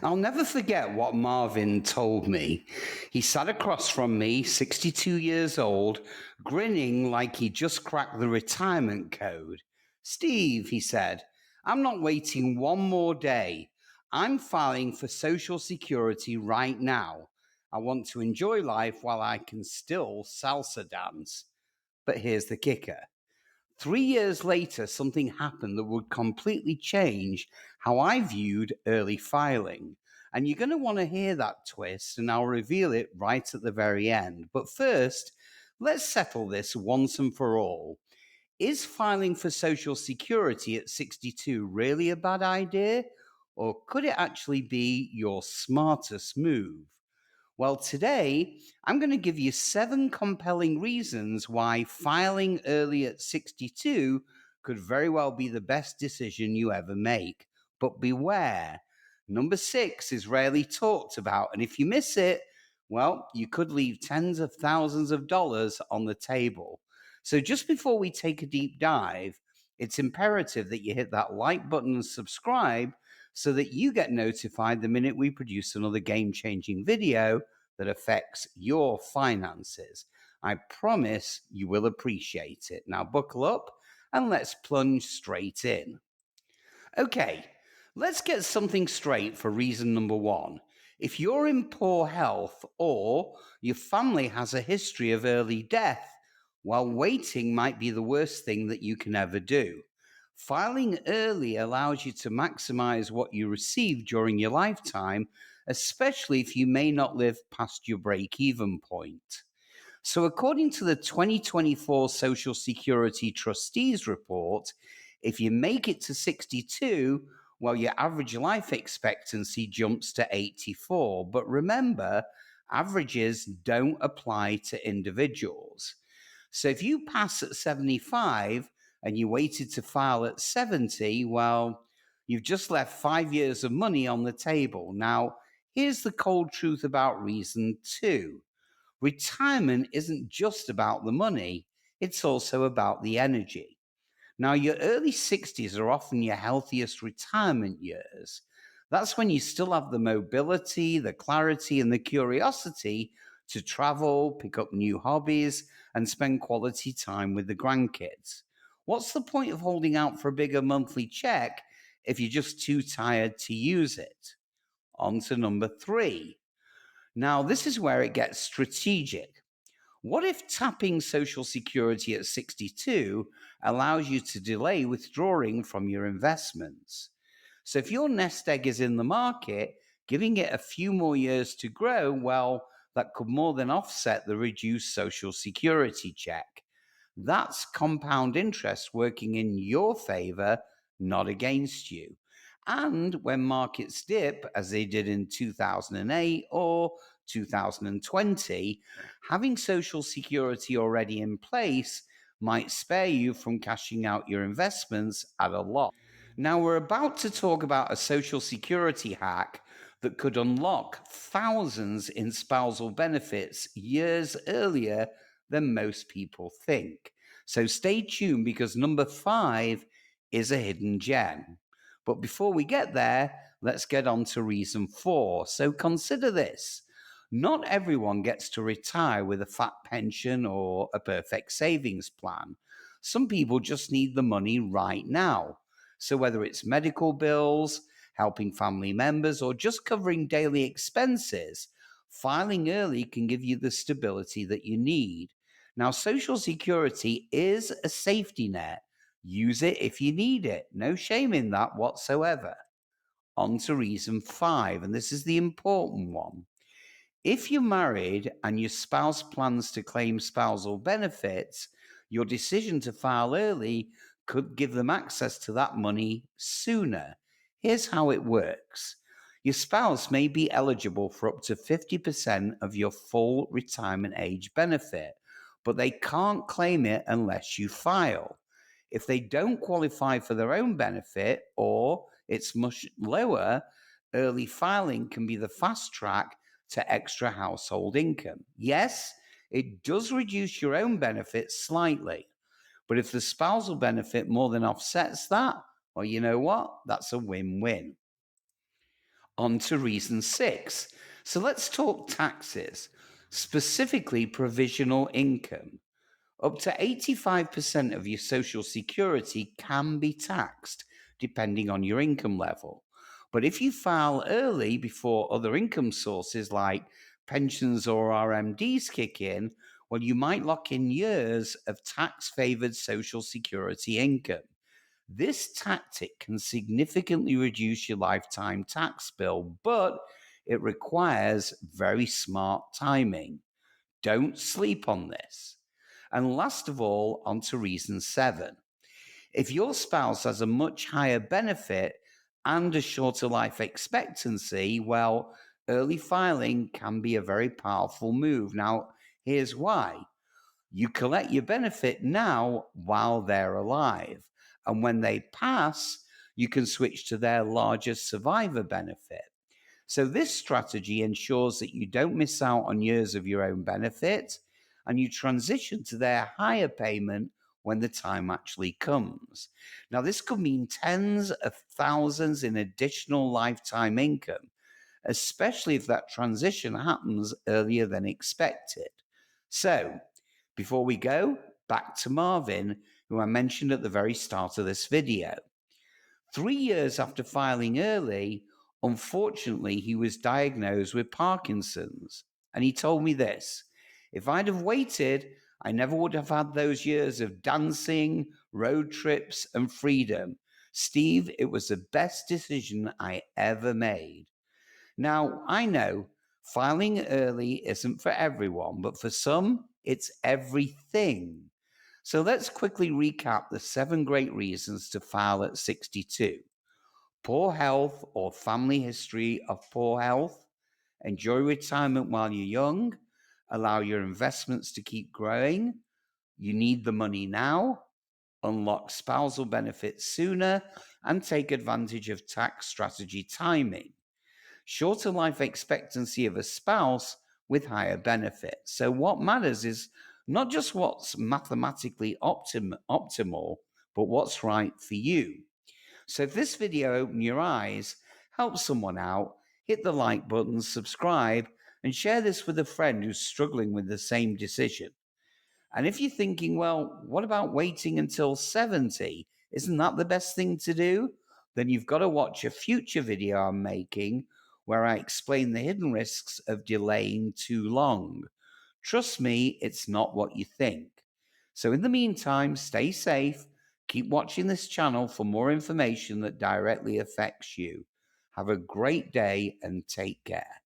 I'll never forget what Marvin told me. He sat across from me, 62 years old, grinning like he just cracked the retirement code. Steve, he said, I'm not waiting one more day. I'm filing for Social Security right now. I want to enjoy life while I can still salsa dance. But here's the kicker. 3 years later, something happened that would completely change how I viewed early filing. And you're going to want to hear that twist, and I'll reveal it right at the very end. But first, let's settle this once and for all. Is filing for Social Security at 62 really a bad idea? Or could it actually be your smartest move? Well, today I'm going to give you 7 compelling reasons why filing early at 62 could very well be the best decision you ever make. But beware, number 6 is rarely talked about. And if you miss it, well, you could leave tens of thousands of dollars on the table. So just before we take a deep dive, it's imperative that you hit that like button and subscribe so that you get notified the minute we produce another game-changing video that affects your finances. I promise you will appreciate it. Now buckle up and let's plunge straight in. Okay, let's get something straight for reason number 1. If you're in poor health or your family has a history of early death, well, waiting might be the worst thing that you can ever do. Filing early allows you to maximize what you receive during your lifetime, especially if you may not live past your break-even point. So, according to the 2024 Social Security Trustees Report, if you make it to 62, well, your average life expectancy jumps to 84. But remember, averages don't apply to individuals. So, if you pass at 75 and you waited to file at 70, well, you've just left 5 years of money on the table. Now, here's the cold truth about reason 2. Retirement isn't just about the money, it's also about the energy. Now, your early 60s are often your healthiest retirement years. That's when you still have the mobility, the clarity, and the curiosity to travel, pick up new hobbies, and spend quality time with the grandkids. What's the point of holding out for a bigger monthly check if you're just too tired to use it? On to number 3. Now, this is where it gets strategic. What if tapping Social Security at 62 allows you to delay withdrawing from your investments? So, if your nest egg is in the market, giving it a few more years to grow, well, that could more than offset the reduced Social Security check. That's compound interest working in your favor, not against you. And when markets dip, as they did in 2008 or 2020, having Social Security already in place might spare you from cashing out your investments at a loss. Now, we're about to talk about a Social Security hack that could unlock thousands in spousal benefits years earlier than most people think. So stay tuned because number 5 is a hidden gem. But before we get there, let's get on to reason 4. So consider this. Not everyone gets to retire with a fat pension or a perfect savings plan. Some people just need the money right now. So whether it's medical bills, helping family members, or just covering daily expenses, filing early can give you the stability that you need. Now, Social Security is a safety net. Use it if you need it. No shame in that whatsoever. On to reason 5, and this is the important one. If you're married and your spouse plans to claim spousal benefits, your decision to file early could give them access to that money sooner. Here's how it works. Your spouse may be eligible for up to 50% of your full retirement age benefit, but they can't claim it unless you file. If they don't qualify for their own benefit or it's much lower, early filing can be the fast track to extra household income. Yes, it does reduce your own benefits slightly, but if the spousal benefit more than offsets that, well, you know what? That's a win-win. On to reason 6. So let's talk taxes, specifically provisional income. Up to 85% of your Social Security can be taxed, depending on your income level. But if you file early before other income sources like pensions or RMDs kick in, well, you might lock in years of tax favored Social Security income. This tactic can significantly reduce your lifetime tax bill, but it requires very smart timing. Don't sleep on this. And last of all, on to reason 7. If your spouse has a much higher benefit and a shorter life expectancy, well, early filing can be a very powerful move. Now, here's why. You collect your benefit now while they're alive. And when they pass, you can switch to their largest survivor benefit. So, this strategy ensures that you don't miss out on years of your own benefit and you transition to their higher payment when the time actually comes. Now, this could mean tens of thousands in additional lifetime income, especially if that transition happens earlier than expected. So, before we go, back to Marvin, who I mentioned at the very start of this video. 3 years after filing early, unfortunately, he was diagnosed with Parkinson's. And he told me this: if I'd have waited, I never would have had those years of dancing, road trips, and freedom. Steve, it was the best decision I ever made. Now, I know filing early isn't for everyone, but for some, it's everything. So let's quickly recap the 7 great reasons to file at 62. Poor health or family history of poor health, enjoy retirement while you're young, allow your investments to keep growing, you need the money now, unlock spousal benefits sooner, and take advantage of tax strategy timing. Shorter life expectancy of a spouse with higher benefits. So, what matters is not just what's mathematically optimal, but what's right for you. So, if this video opened your eyes, help someone out, hit the like button, subscribe, and share this with a friend who's struggling with the same decision. And if you're thinking, well, what about waiting until 70? Isn't that the best thing to do? Then you've got to watch a future video I'm making where I explain the hidden risks of delaying too long. Trust me, it's not what you think. So, in the meantime, stay safe. Keep watching this channel for more information that directly affects you. Have a great day and take care.